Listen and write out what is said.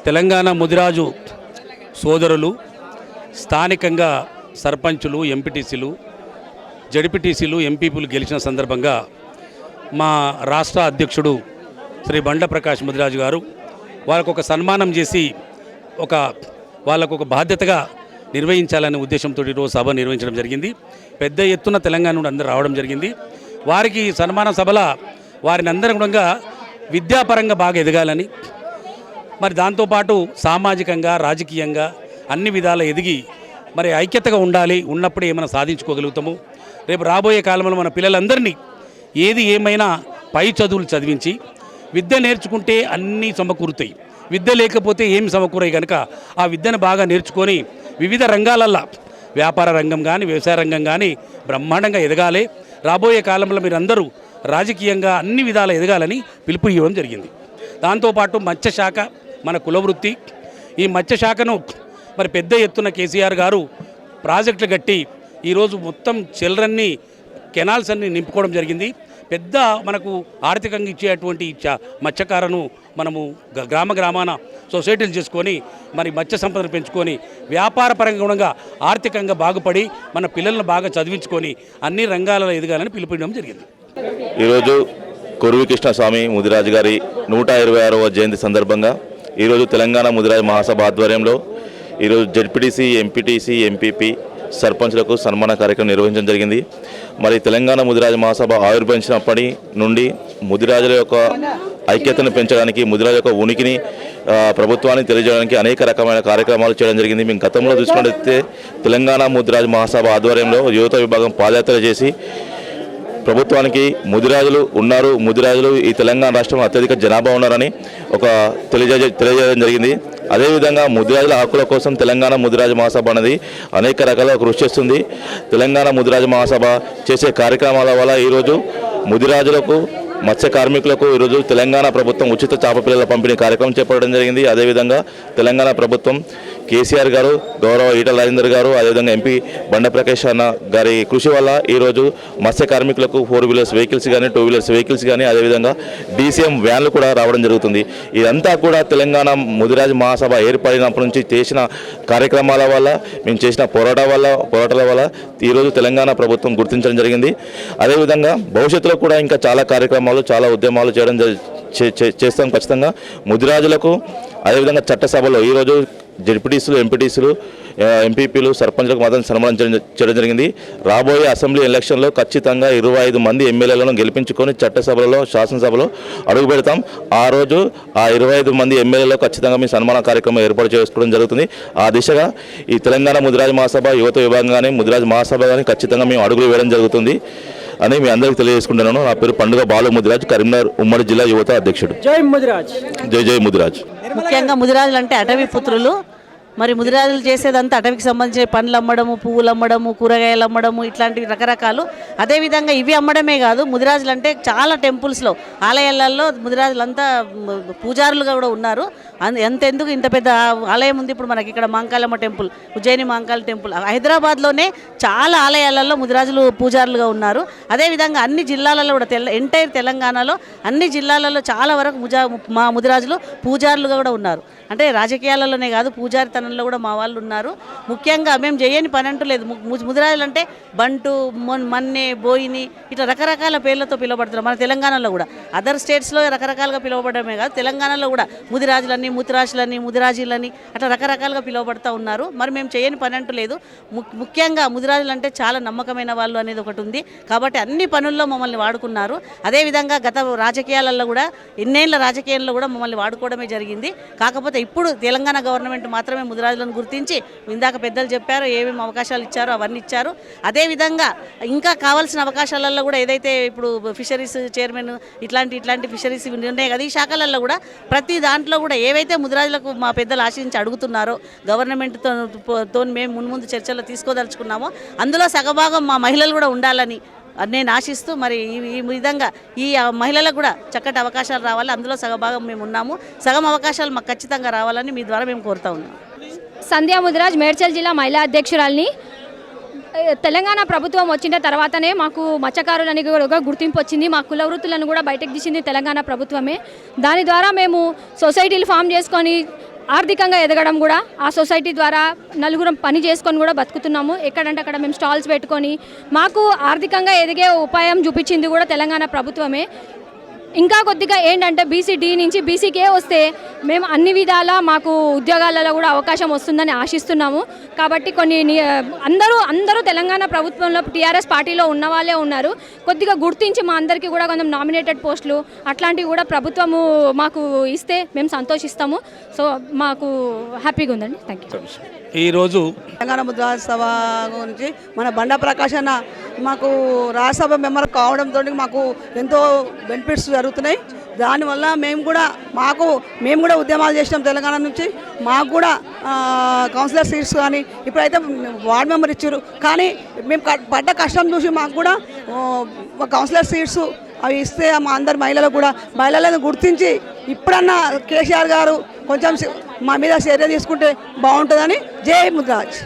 తెలంగాణ ముదిరాజు సోదరులు స్థానికంగా సర్పంచులు, ఎంపీటీసీలు, జడ్పీటీసీలు, ఎంపీపీలు గెలిచిన సందర్భంగా మా రాష్ట్ర అధ్యక్షుడు శ్రీ బండ ప్రకాష్ ముదిరాజు గారు వాళ్ళకు ఒక సన్మానం చేసి వాళ్ళకు ఒక బాధ్యతగా నిర్వహించాలనే ఉద్దేశంతో ఈరోజు సభ నిర్వహించడం జరిగింది. పెద్ద ఎత్తున తెలంగాణ నుండి అందరూ రావడం జరిగింది. వారికి సన్మాన సభల వారిని అందరం కూడా విద్యాపరంగా బాగా ఎదగాలని, మరి దాంతోపాటు సామాజికంగా, రాజకీయంగా అన్ని విధాల ఎదిగి మరి ఐక్యతగా ఉండాలి. ఉన్నప్పుడే ఏమైనా సాధించుకోగలుగుతాము. రేపు రాబోయే కాలంలో మన పిల్లలందరినీ ఏది ఏమైనా పై చదువులు చదివించి విద్య నేర్చుకుంటే అన్నీ సమకూరుతాయి. విద్య లేకపోతే ఏమి సమకూరాయి కనుక ఆ విద్యను బాగా నేర్చుకొని వివిధ రంగాలల్లో వ్యాపార రంగం కానీ, వ్యవసాయ రంగం కానీ బ్రహ్మాండంగా ఎదగాలి. రాబోయే కాలంలో మీరందరూ రాజకీయంగా అన్ని విధాలు ఎదగాలని పిలుపు ఇవ్వడం జరిగింది. దాంతోపాటు మత్స్యశాఖ మన కులవృత్తి. ఈ మత్స్యశాఖను మరి పెద్ద ఎత్తున కేసీఆర్ గారు ప్రాజెక్టులు కట్టి ఈరోజు మొత్తం చిల్డ్రన్ని కెనాల్స్ అన్ని నింపుకోవడం జరిగింది. పెద్ద మనకు ఆర్థికంగా ఇచ్చేటువంటి మత్స్యకారను మనము గ్రామాన సొసైటీలు చేసుకొని మరి మత్స్య సంపదను పెంచుకొని వ్యాపార పరంగా ఆర్థికంగా బాగుపడి మన పిల్లలను బాగా చదివించుకొని అన్ని రంగాలలో ఎదగాలని పిలుపునివ్వడం జరిగింది. ఈరోజు కొరువి కృష్ణస్వామి ముదిరాజు గారి 126వ జయంతి సందర్భంగా ఈరోజు తెలంగాణ ముదిరాజు మహాసభ ఆధ్వర్యంలో ఈరోజు జడ్పీటీసీ, ఎంపీటీసీ, ఎంపీపీ, సర్పంచ్లకు సన్మాన కార్యక్రమం నిర్వహించడం జరిగింది. మరి తెలంగాణ ముదిరాజు మహాసభ ఆవిర్భవించినప్పటి నుండి ముదిరాజుల యొక్క ఐక్యతను పెంచడానికి, ముదిరాజు యొక్క ఉనికిని ప్రభుత్వాన్ని తెలియజేయడానికి అనేక రకమైన కార్యక్రమాలు చేయడం జరిగింది. మేము గతంలో చూసుకున్నట్లయితే తెలంగాణ ముదిరాజు మహాసభ ఆధ్వర్యంలో యువత విభాగం పాదయాత్ర చేసి ప్రభుత్వానికి ముదిరాజులు ఉన్నారు, ముదిరాజులు ఈ తెలంగాణ రాష్ట్రంలో అత్యధిక జనాభా ఉన్నారని తెలియజేయడం జరిగింది. అదేవిధంగా ముదిరాజుల హక్కుల కోసం తెలంగాణ ముదిరాజు మహాసభ అనేది అనేక రకాలుగా కృషి చేస్తుంది. తెలంగాణ ముదిరాజు మహాసభ చేసే కార్యక్రమాల వల్ల ఈరోజు ముదిరాజులకు, మత్స్య కార్మికులకు ఈరోజు తెలంగాణ ప్రభుత్వం ఉచిత చేప పిల్లల పంపిణీ కార్యక్రమం చేపట్టడం జరిగింది. అదేవిధంగా తెలంగాణ ప్రభుత్వం కేసీఆర్ గారు, గౌరవ ఈటల రాజేందర్ గారు, అదేవిధంగా ఎంపీ బండ ప్రకాష్ అన్న గారి కృషి వల్ల ఈరోజు మత్స్య కార్మికులకు 4 వీలర్స్ వెహికల్స్ కానీ, 2 వీలర్స్ వెహికల్స్ కానీ, అదేవిధంగా డీసీఎం వ్యాన్లు కూడా రావడం జరుగుతుంది. ఇదంతా కూడా తెలంగాణ ముదిరాజు మహాసభ ఏర్పడినప్పటి నుంచి చేసిన కార్యక్రమాల వల్ల, మేము చేసిన పోరాటాల వల్ల ఈరోజు తెలంగాణ ప్రభుత్వం గుర్తించడం జరిగింది. అదేవిధంగా భవిష్యత్తులో కూడా ఇంకా చాలా కార్యక్రమాలు, చాలా ఉద్యమాలు చేస్తాం ఖచ్చితంగా. ముదిరాజులకు అదేవిధంగా చట్టసభలో ఈరోజు జడ్పీటీసీలు, ఎంపీటీసీలు, ఎంపీపీలు, సర్పంచ్లకు మాత్రం సన్మానం చేయడం జరిగింది. రాబోయే అసెంబ్లీ ఎలక్షన్లో ఖచ్చితంగా 25 మంది ఎమ్మెల్యేలను గెలిపించుకొని చట్టసభలలో, శాసనసభలో అడుగు పెడతాం. ఆ రోజు ఆ 25 మంది ఎమ్మెల్యేలకు ఖచ్చితంగా మీ సన్మాన కార్యక్రమం ఏర్పాటు చేసుకోవడం జరుగుతుంది. ఆ దిశగా ఈ తెలంగాణ ముదిరాజు మహాసభ యువత విభాగం కానీ, ముదిరాజు మహాసభ కానీ ఖచ్చితంగా మేము అడుగులు వేయడం జరుగుతుంది అని మీ అందరికీ తెలియజేసుకుంటున్నాను. నా పేరు పండుగ బాలు ముదిరాజ్, కరీంనగర్ ఉమ్మడి జిల్లా యువత అధ్యక్షుడు. జై ముదిరాజ్. జై ముదిరాజ్. ముఖ్యంగా ముదిరాజులు అంటే అటవీ పుత్రులు. మరి ముదిరాజులు చేసేదంతా అటవీకి సంబంధించిన పండ్లు అమ్మడము, పువ్వులు అమ్మడము, కూరగాయలు అమ్మడము, ఇట్లాంటివి రకరకాలు. అదేవిధంగా ఇవి అమ్మడమే కాదు, ముదిరాజులు అంటే చాలా టెంపుల్స్లో, ఆలయాలలో ముదిరాజులంతా పూజారులుగా కూడా ఉన్నారు. ఎంతెందుకు ఇంత పెద్ద ఆలయం ఉంది ఇప్పుడు మనకి ఇక్కడ మాంకాళమ్మ టెంపుల్, ఉజ్జయిని మాంకాళ టెంపుల్. హైదరాబాద్లోనే చాలా ఆలయాలలో ముదిరాజులు పూజారులుగా ఉన్నారు. అదేవిధంగా అన్ని జిల్లాలలో కూడా ఎంటైర్ తెలంగాణలో అన్ని జిల్లాలలో చాలా వరకు మా ముదిరాజులు పూజారులుగా కూడా ఉన్నారు. అంటే రాజకీయాలలోనే కాదు, పూజారితనంలో కూడా మా వాళ్ళు ఉన్నారు. ముఖ్యంగా మేము చేయని పని అంటూ లేదు. ముదిరాజులు అంటే బంటు, మన్నె, బోయిని ఇట్లా రకరకాల పేర్లతో పిలువబడుతున్నారు. మన తెలంగాణలో కూడా అదర్ స్టేట్స్లో రకరకాలుగా పిలువబడమే కాదు, తెలంగాణలో కూడా ముదిరాజులని, ముతిరాజులని, ముదిరాజీలని అట్లా రకరకాలుగా పిలువబడుతూ ఉన్నారు. మరి మేము చేయని పని అంటూ లేదు. ముఖ్యంగా ముదిరాజులు అంటే చాలా నమ్మకమైన వాళ్ళు అనేది ఒకటి ఉంది. కాబట్టి అన్ని పనుల్లో మమ్మల్ని వాడుకున్నారు. అదేవిధంగా గత రాజకీయాలలో కూడా, ఎన్నేళ్ల రాజకీయాల్లో కూడా మమ్మల్ని వాడుకోవడమే జరిగింది. కాకపోతే ఇప్పుడు తెలంగాణ గవర్నమెంట్ మాత్రమే ముదిరాజులను గుర్తించి, ఇందాక పెద్దలు చెప్పారో ఏమేమి అవకాశాలు ఇచ్చారో అవన్నీ ఇచ్చారు. అదేవిధంగా ఇంకా కావాల్సిన అవకాశాలలో కూడా ఏదైతే ఇప్పుడు ఫిషరీస్ చైర్మన్ ఇట్లాంటి ఫిషరీస్ ఉన్నాయి కదా, ఈ శాఖలలో కూడా ప్రతి దాంట్లో కూడా ఏవైతే ముదిరాజులకు మా పెద్దలు ఆశించి అడుగుతున్నారో, గవర్నమెంట్తో మేము ముందు చర్చల్లో తీసుకోదలుచుకున్నామో అందులో సగభాగం మా మహిళలు కూడా ఉండాలని నేను ఆశిస్తూ మరి ఈ విధంగా ఈ మహిళలకు కూడా చక్కటి అవకాశాలు రావాలి. అందులో సగభాగం మేము ఉన్నాము. సగం అవకాశాలు మాకు ఖచ్చితంగా రావాలని మీ ద్వారా మేము కోరుతా ఉన్నాం. సంధ్యా ముదిరాజ్, మేడ్చల్ జిల్లా మహిళా అధ్యక్షురాలిని. తెలంగాణ ప్రభుత్వం వచ్చిన తర్వాతనే మాకు మత్స్యకారులని కూడా గుర్తింపు వచ్చింది. మా కుల వృత్తులను కూడా బయటకు తీసింది తెలంగాణ ప్రభుత్వమే. దాని ద్వారా మేము సొసైటీలు ఫామ్ చేసుకొని ఆర్థికంగా ఎదగడం కూడా ఆ సొసైటీ ద్వారా నలుగురం పని చేసుకొని కూడా బతుకుతున్నాము. ఎక్కడంటే అక్కడ మేము స్టాల్స్ పెట్టుకొని మాకు ఆర్థికంగా ఎదిగే ఉపాయం చూపించింది కూడా తెలంగాణ ప్రభుత్వమే. ఇంకా కొద్దిగా ఏంటంటే బీసీ-డి నుంచి బీసీకే వస్తే మేము అన్ని విధాలా మాకు ఉద్యోగాలలో కూడా అవకాశం వస్తుందని ఆశిస్తున్నాము. కాబట్టి అందరూ తెలంగాణ ప్రభుత్వంలో టీఆర్ఎస్ పార్టీలో ఉన్న వాళ్ళే ఉన్నారు. కొద్దిగా గుర్తించి మా అందరికీ కూడా కొంచెం నామినేటెడ్ పోస్టులు అట్లాంటివి కూడా ప్రభుత్వము మాకు ఇస్తే మేము సంతోషిస్తాము. సో మాకు హ్యాపీగా ఉందండి. Thank you. ఈరోజు తెలంగాణ ముద్రాసభ గురించి మన బండా ప్రకాష్ అన్న మాకు రాజ్యసభ మెంబర్ కావడంతో మాకు ఎంతో బెనిఫిట్స్ జరుగుతున్నాయి. దానివల్ల మేము కూడా ఉద్యమాలు చేసినాం తెలంగాణ నుంచి. మాకు కూడా కౌన్సిలర్ సీట్స్ కానీ ఇప్పుడైతే వార్డు మెంబర్ ఇచ్చారు. కానీ మేము పడ్డ కష్టం చూసి మాకు కూడా కౌన్సిలర్ సీట్స్ అవి ఇస్తే మా అందరి మహిళలను గుర్తించి ఇప్పుడన్నా కేసీఆర్ గారు కొంచెం మా మీద చర్య తీసుకుంటే బాగుంటుందని. జై ముద్రాజ్.